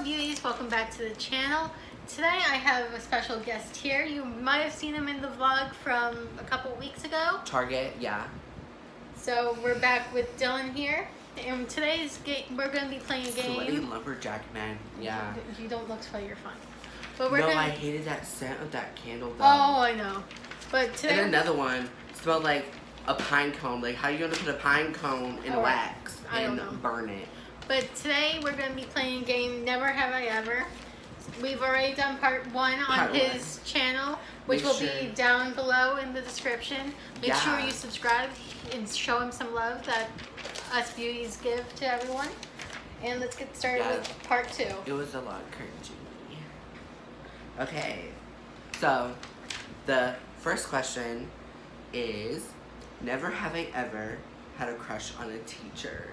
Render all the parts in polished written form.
Hello beauties, welcome back to the channel. Today I have a special guest here. You might have seen him in the vlog from a couple weeks ago. Target, yeah. So we're back with Dylan here. And today's game, we're going to be playing a game. Sweaty lumberjack man, yeah. You don't look sweaty, you're fine. But we're No, gonna... I hated that scent of that candle though. Oh, I know. But today... And another one smelled like a pine cone. Like, how are you going to put a pine cone in wax and burn it? But today we're going to be playing a game, Never Have I Ever. We've already done part 1 on his channel, which will be down below in the description. Make sure you subscribe and show him some love that us beauties give to everyone. And let's get started with part 2. It was a lot cringy. Okay, so the first question is, never have I ever had a crush on a teacher?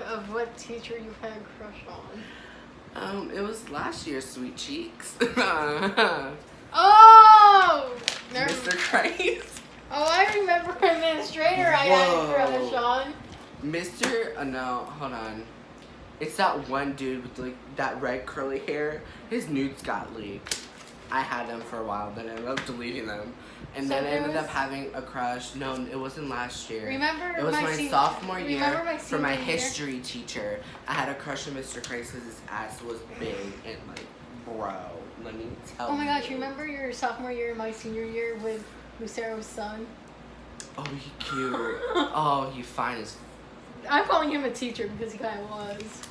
Of what teacher you've had a crush on? It was last year, Sweet Cheeks. Oh! Mr. Christ. Oh, I remember administrator I had a crush on. No, hold on. It's that one dude with like that red curly hair. His nudes got leaked. I had them for a while, then I ended up deleting them. And so then I ended up having a crush. No, it wasn't last year. Remember it was my sophomore year for my year? history teacher. I had a crush on Mr. Christ because his ass was big and like, bro, let me tell you. Oh my gosh, remember your sophomore year and my senior year with Lucero's son? Oh, he cute. Oh, he fine as... I'm calling him a teacher because he kind of was.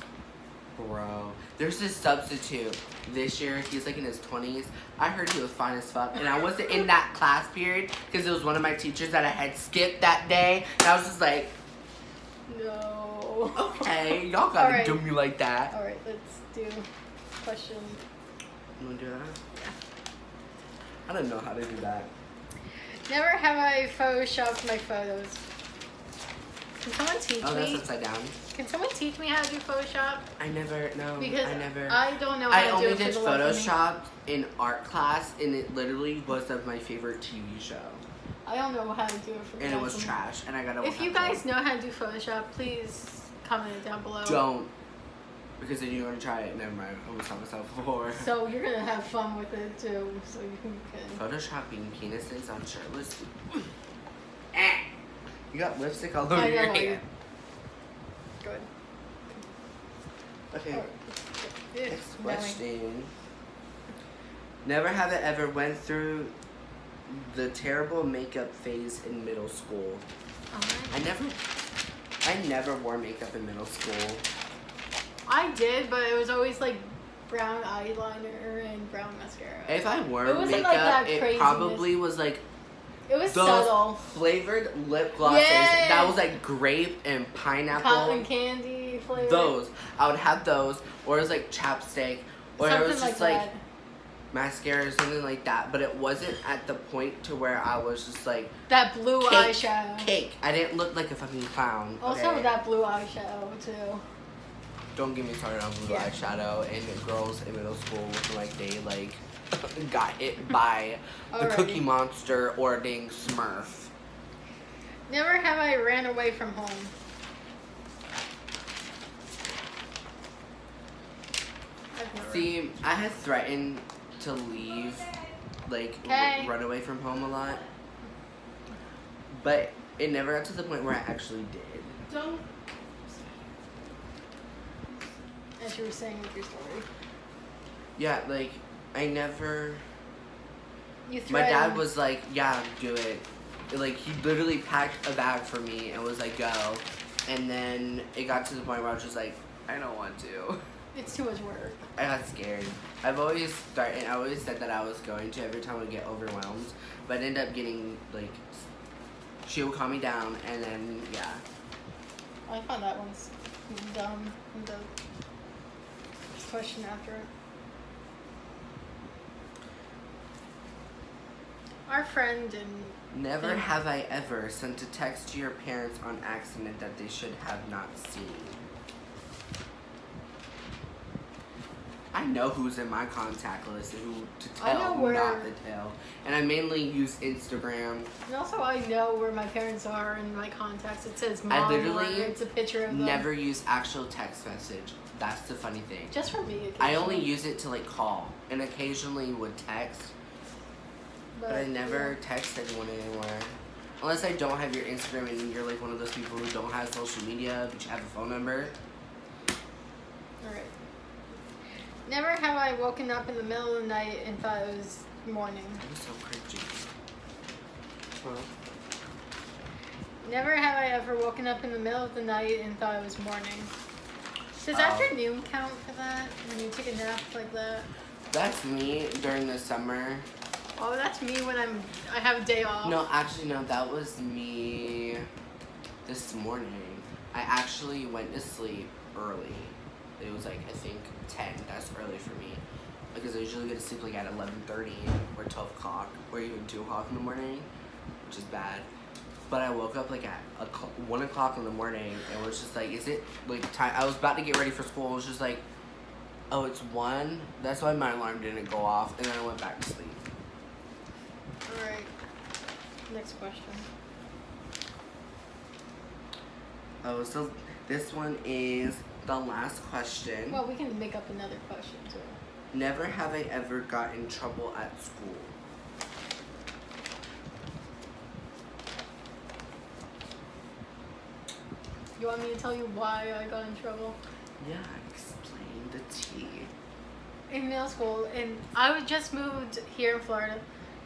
Bro, there's this substitute. This year, he's like in his 20s. I heard he was fine as fuck. And I wasn't in that class period because it was one of my teachers that I had skipped that day. And I was just like, no. Okay, y'all gotta do me like that. Alright, let's do question. You wanna do that? Yeah. I don't know how to do that. Never have I photoshopped my photos. Can someone teach me? Oh, that's upside down. Can someone teach me how to do Photoshop? I never don't know how to do it. I only did for the life of me. Photoshop in art class, and it literally was of my favorite TV show. I don't know how to do it for the life of me. And it was trash, and I gotta. If you guys know how to do Photoshop, please comment it down below. Don't, because then you're gonna try it. Never mind. I almost saw myself before. So you're gonna have fun with it too, so you can. Photoshopping penises on shirtless. You got lipstick all over your hand. Good. Okay. Next question. Never have I ever went through the terrible makeup phase in middle school. I never wore makeup in middle school. I did, but it was always like brown eyeliner and brown mascara. If I wore makeup, like it probably was like it was those subtle. Flavored lip glosses. Yes. That was like grape and pineapple. Cotton candy flavor. Those. I would have those. Or it was like chapstick. Or something it was just like mascara or something like that. But it wasn't at the point to where I was just like that blue eyeshadow. Cake. I didn't look like a fucking clown. Also that blue eyeshadow too. Don't get me started on blue eyeshadow. And girls in middle school looking like they like got hit by the Cookie Monster or a dang Smurf. Never have I ran away from home. See, I had threatened to leave, like, run away from home a lot. But it never got to the point where I actually did. Don't. As you were saying with your story. Yeah, like, I never... My dad was like, yeah, do it. Like, he literally packed a bag for me and was like, go. And then it got to the point where I was just like, I don't want to. It's too much work. I got scared. I always said that I was going to every time I get overwhelmed. But I ended up getting, like, she would calm me down and then, yeah. I found that one's dumb. The question after it. our friend and Never have I ever sent a text to your parents on accident that they should have not seen. I know who's in my contact list and who to tell, who not to tell. And I mainly use Instagram. And also I know where my parents are in my contacts. It says mom, I literally it's a picture of them. never use actual text message. That's the funny thing. Just for me. I only use it to like call and occasionally would text. But I never text anyone anymore. Unless I don't have your Instagram and you're like one of those people who don't have social media but you have a phone number. Alright. Never have I woken up in the middle of the night and thought it was morning. That was so cringy. Well, Never have I ever woken up in the middle of the night and thought it was morning. Does afternoon count for that? When you take a nap like that? that's me during the summer. Oh, that's me when I have a day off. No, actually, no, that was me this morning. I actually went to sleep early. It was like, I think 10. That's early for me. Because I usually go to sleep like at 11:30 or 12 o'clock or even 2 o'clock in the morning, which is bad. But I woke up like at 1 o'clock in the morning and was just like, is it like time? I was about to get ready for school. I was just like, oh, it's 1? That's why my alarm didn't go off. And then I went back to sleep. Alright. Next question. Oh, so this one is the last question. Well, we can make up another question too. Never have I ever got in trouble at school. You want me to tell you why I got in trouble? Yeah, explain the tea. In middle school, and I was just moved here in Florida,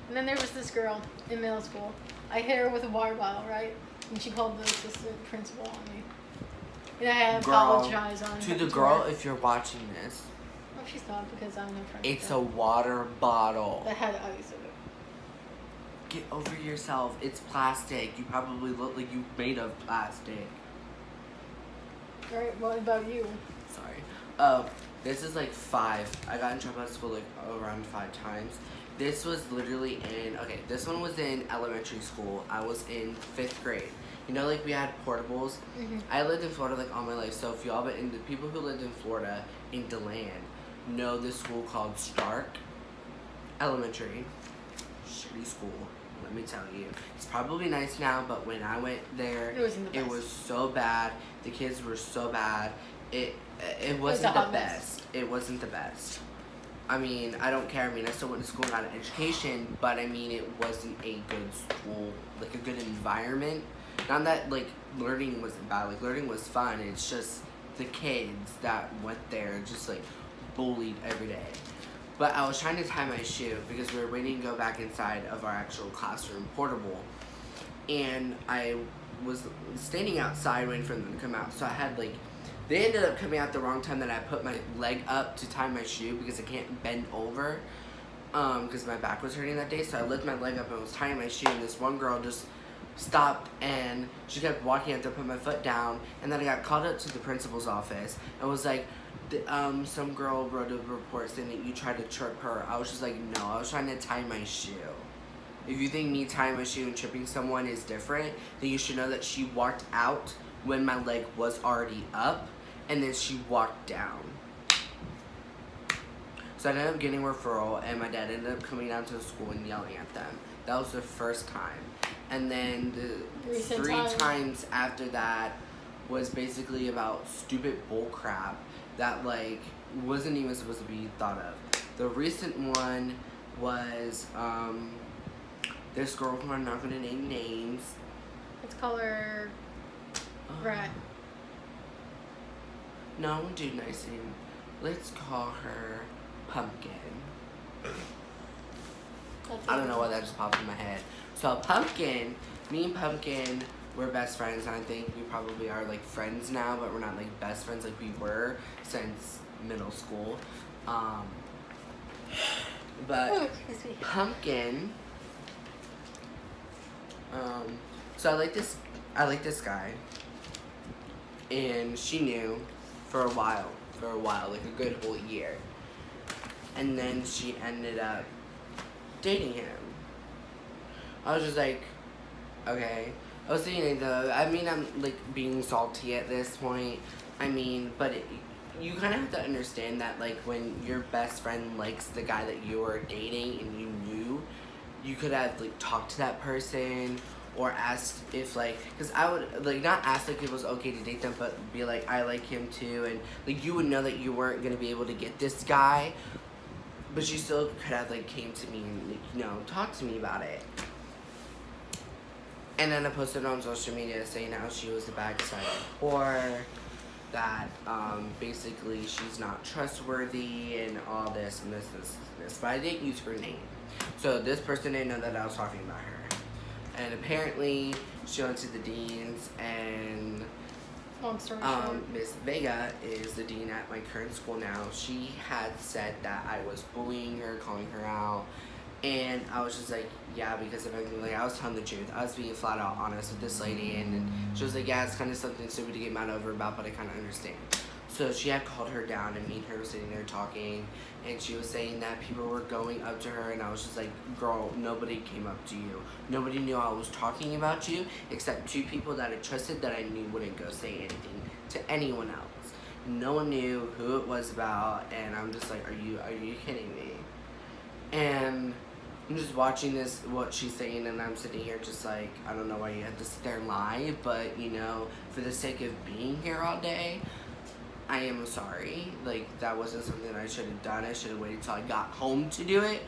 and then there was this girl in middle school. I hit her with a water bottle, right? And she called the assistant principal on me. And I had to apologize on To the girl, if you're watching this. Oh, she's not, because I'm no friend. It's a water bottle. That had ice in it. Get over yourself. It's plastic. You probably look like you made of plastic. Alright, what about you? Sorry. Oh, this is like 5. I got in trouble at school like around 5 times. This was literally this one was in elementary school. I was in 5th grade. You know, like we had portables. Mm-hmm. I lived in Florida like all my life. So if y'all, the people who lived in Florida, in DeLand, know this school called Stark Elementary. Shitty school. Let me tell you. It's probably nice now, but when I went there, it was so bad. The kids were so bad. It wasn't the best. It wasn't the best. I mean, I don't care. I mean, I still went to school and got an education, but I mean, it wasn't a good school, like a good environment. Not that like learning wasn't bad. Like learning was fun. It's just the kids that went there just like bullied every day. But I was trying to tie my shoe because we were waiting to go back inside of our actual classroom portable. And I was standing outside waiting for them to come out. So I had like, they ended up coming out the wrong time that I put my leg up to tie my shoe because I can't bend over because my back was hurting that day. So I lifted my leg up and was tying my shoe, and this one girl just stopped and she kept walking after I put my foot down. And then I got called up to the principal's office and was like, some girl wrote a report saying that you tried to trip her. I was just like, no, I was trying to tie my shoe. If you think me tying my shoe and tripping someone is different, then you should know that she walked out when my leg was already up, and then she walked down. So I ended up getting a referral, and my dad ended up coming down to the school and yelling at them. That was the first time. And then the three times after that was basically about stupid bull crap that like wasn't even supposed to be thought of. The recent one was this girl who I'm not gonna name names. Let's call her Rat. No, I won't do nice name. Let's call her Pumpkin. I don't know why that just popped in my head. So Pumpkin, me and Pumpkin, we're best friends, and I think we probably are like friends now, but we're not like best friends like we were since middle school. But Pumpkin, so I like this guy, and she knew for a while, like a good whole year, and then she ended up dating him. I was just like, okay. I was thinking though, I mean, I'm like being salty at this point. I mean, but you kind of have to understand that like when your best friend likes the guy that you were dating and you knew, you could have like talked to that person or asked if like, because I would like not ask like if it was okay to date them, but be like, I like him too, and like you would know that you weren't gonna be able to get this guy, but you still could have like came to me and like, you know, talked to me about it. And then I posted on social media saying how she was a backside whore, that basically she's not trustworthy and all this and this. But I didn't use her name. So this person didn't know that I was talking about her. And apparently she went to the deans, and long story short, Miss Vega is the dean at my current school now. She had said that I was bullying her, calling her out. And I was just like, yeah, because if anything, like, I was telling the truth. I was being flat out honest with this lady, and she was like, yeah, it's kind of something stupid to get mad over about, but I kind of understand. So she had called her down, and me and her were sitting there talking, and she was saying that people were going up to her, and I was just like, girl, nobody came up to you. Nobody knew I was talking about you, except 2 people that I trusted that I knew wouldn't go say anything to anyone else. No one knew who it was about, and I'm just like, are you kidding me? And I'm just watching this, what she's saying, and I'm sitting here just like, I don't know why you had to sit there and lie, but, you know, for the sake of being here all day, I am sorry. Like, that wasn't something I should have done. I should have waited till I got home to do it,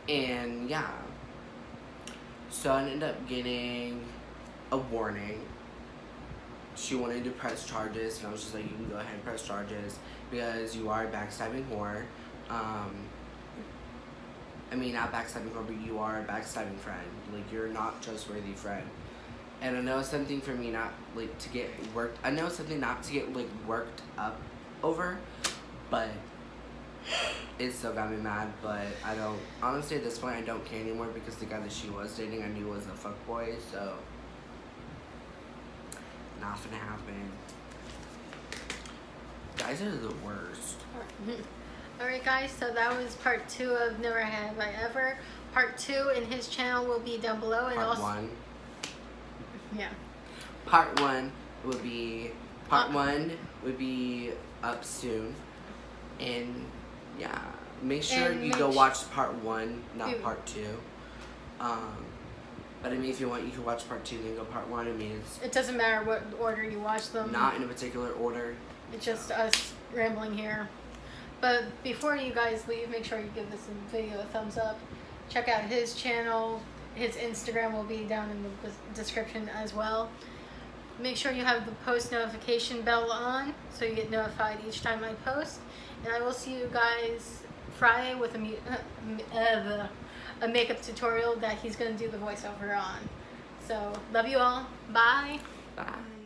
and yeah. So I ended up getting a warning. She wanted to press charges, and I was just like, you can go ahead and press charges, because you are a backstabbing whore. I mean, not backstabbing whore, but you are a backstabbing friend. Like, you're not a trustworthy friend. And I know it's something for me not, like, to get worked, I know it's something not to get, like, worked up over, but it still got me mad. But I don't, honestly at this point, I don't care anymore, because the guy that she was dating I knew was a fuckboy, so not gonna happen. Guys are the worst. Alright guys, so that was part 2 of Never Have I Ever. Part 2 in his channel will be down below, and Part also 1. Yeah. Part 1 would be up soon, and yeah, make sure you go watch part 1, not part 2. But I mean, if you want, you can watch part 2, then go part 1. I mean, it doesn't matter what order you watch them. Not in a particular order. It's just us rambling here. But before you guys leave, make sure you give this video a thumbs up. Check out his channel. His Instagram will be down in the description as well. Make sure you have the post notification bell on so you get notified each time I post. And I will see you guys Friday with a makeup tutorial that he's going to do the voiceover on. So, love you all. Bye. Bye.